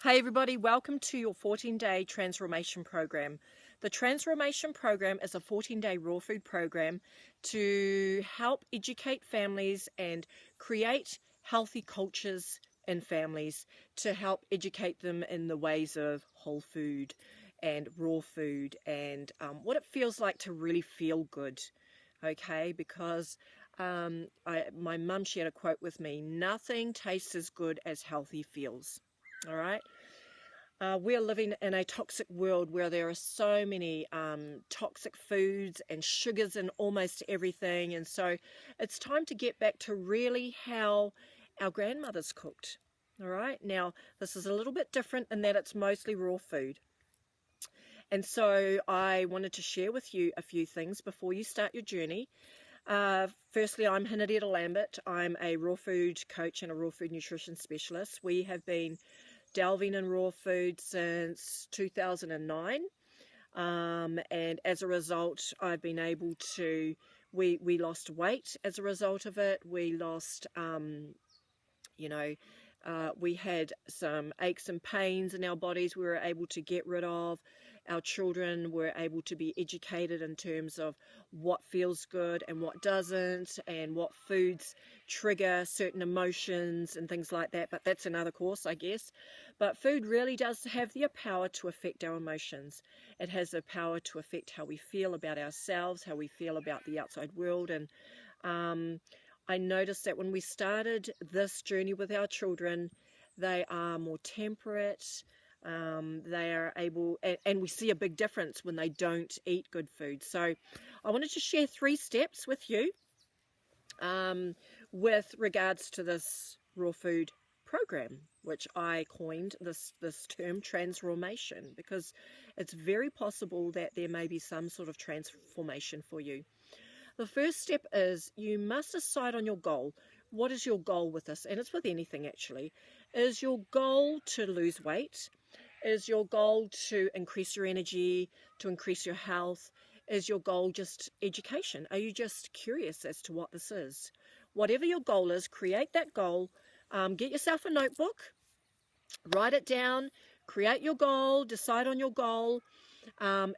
Hey everybody, welcome to your 14-day TransRAWmation program. The TransRAWmation program is a 14-day raw food program to help educate families and create healthy cultures in families, to help educate them in the ways of whole food and raw food and what it feels like to really feel good, okay? Because my mum shared a quote with me: nothing tastes as good as healthy feels. All right. We're living in a toxic world where there are so many toxic foods and sugars in almost everything. And so it's time to get back to really how our grandmothers cooked. All right. Now, this is a little bit different in that it's mostly raw food. And so I wanted to share with you a few things before you start your journey. Firstly, I'm Henrietta Lambert. I'm a raw food coach and a raw food nutrition specialist. We have been delving in raw food since 2009, and as a result I've been able to, we lost weight as a result of it. We lost we had some aches and pains in our bodies we were able to get rid of. Our children were able to be educated in terms of what feels good and what doesn't, and what foods trigger certain emotions and things like that. But that's another course, I guess. But food really does have the power to affect our emotions. It has the power to affect how we feel about ourselves, how we feel about the outside world. And I noticed that when we started this journey with our children, they are more temperate. They are able, and we see a big difference when they don't eat good food. So I wanted to share 3 steps with you with regards to this raw food program, which I coined this term TransRAWmation, because it's very possible that there may be some sort of transformation for you. The first step is you must decide on your goal. What is your goal with this? And it's with anything actually. Is your goal to lose weight? Is your goal to increase your energy, to increase your health? Is your goal just education? Are you just curious as to what this is? Whatever your goal is, create that goal. Get yourself a notebook, write it down, create your goal, decide on your goal.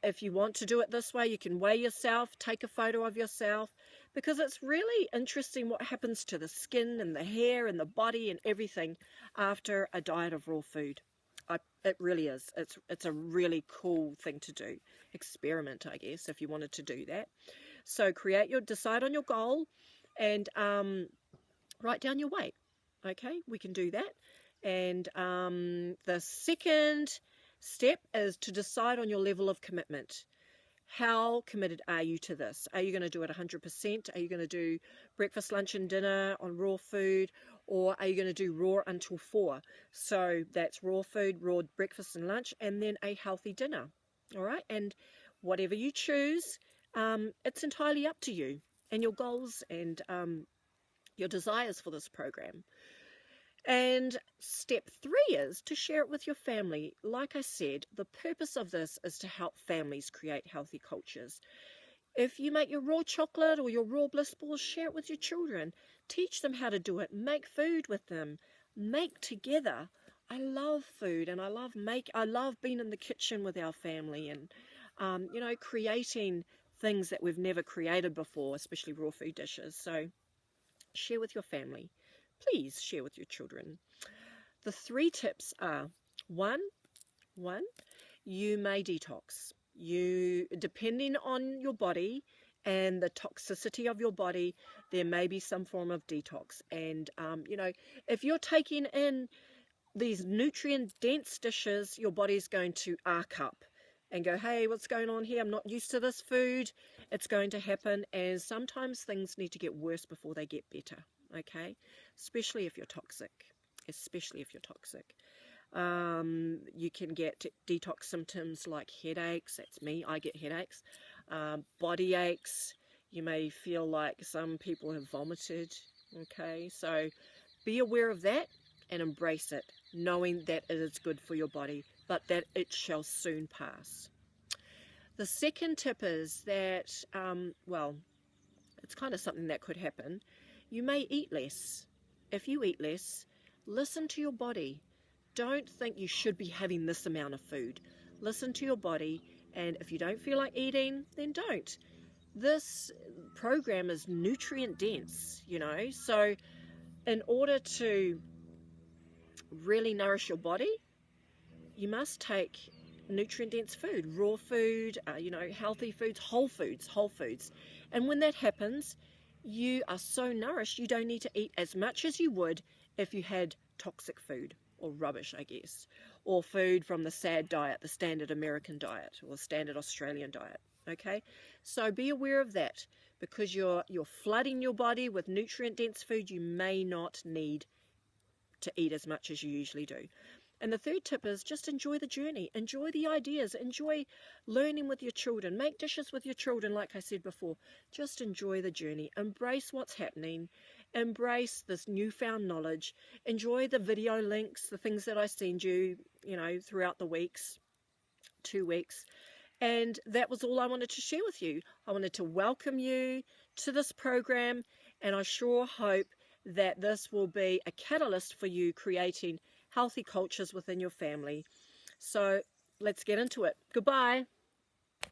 If you want to do it this way, you can weigh yourself, take a photo of yourself, because it's really interesting what happens to the skin and the hair and the body and everything after a diet of raw food. It really is. It's a really cool thing to do. Experiment, I guess, if you wanted to do that. So decide on your goal and write down your weight. Okay, we can do that. And the second step is to decide on your level of commitment. How committed are you to this? Are you going to do it 100%? Are you going to do breakfast, lunch and dinner on raw food? Or are you going to do raw until 4? So that's raw food, raw breakfast and lunch, and then a healthy dinner. All right? And whatever you choose, it's entirely up to you and your goals and your desires for this program. And step 3 is to share it with your family. Like I said, the purpose of this is to help families create healthy cultures. If you make your raw chocolate or your raw bliss balls, share it with your children. Teach them how to do it. Make food with them. Make together. I love food, and I love being in the kitchen with our family and creating things that we've never created before, especially raw food dishes. So share with your family. Please share with your children. The 3 tips are: one, you may detox. Depending on your body and the toxicity of your body, there may be some form of detox. And, if you're taking in these nutrient-dense dishes, your body's going to arc up and go, hey, what's going on here? I'm not used to this food. It's going to happen. And sometimes things need to get worse before they get better. Okay, especially if you're toxic. You can get detox symptoms like headaches. That's me. I get headaches. Body aches. You may feel like some people have vomited. Okay, so be aware of that and embrace it, knowing that it is good for your body, but that it shall soon pass. The second tip is that, it's kind of something that could happen. You may eat less. If you eat less, listen to your body. don't think you should be having this amount of food. Listen to your body, and if you don't feel like eating, then don't. This program is nutrient dense, you know, so in order to really nourish your body, you must take nutrient dense food, raw food, you know, healthy foods, whole foods. And when that happens, you are so nourished, you don't need to eat as much as you would if you had toxic food, or rubbish, I guess, or food from the SAD diet, the standard American diet, or standard Australian diet. Okay, so be aware of that, because you're flooding your body with nutrient dense food. You may not need to eat as much as you usually do. And the third tip is just enjoy the journey, enjoy the ideas, enjoy learning with your children, make dishes with your children, like I said before. Just enjoy the journey, embrace what's happening, embrace this newfound knowledge, enjoy the video links, the things that I send you, you know, throughout the weeks, 2 weeks. And that was all I wanted to share with you. I wanted to welcome you to this program, and I sure hope that this will be a catalyst for you creating healthy cultures within your family. So let's get into it. Goodbye.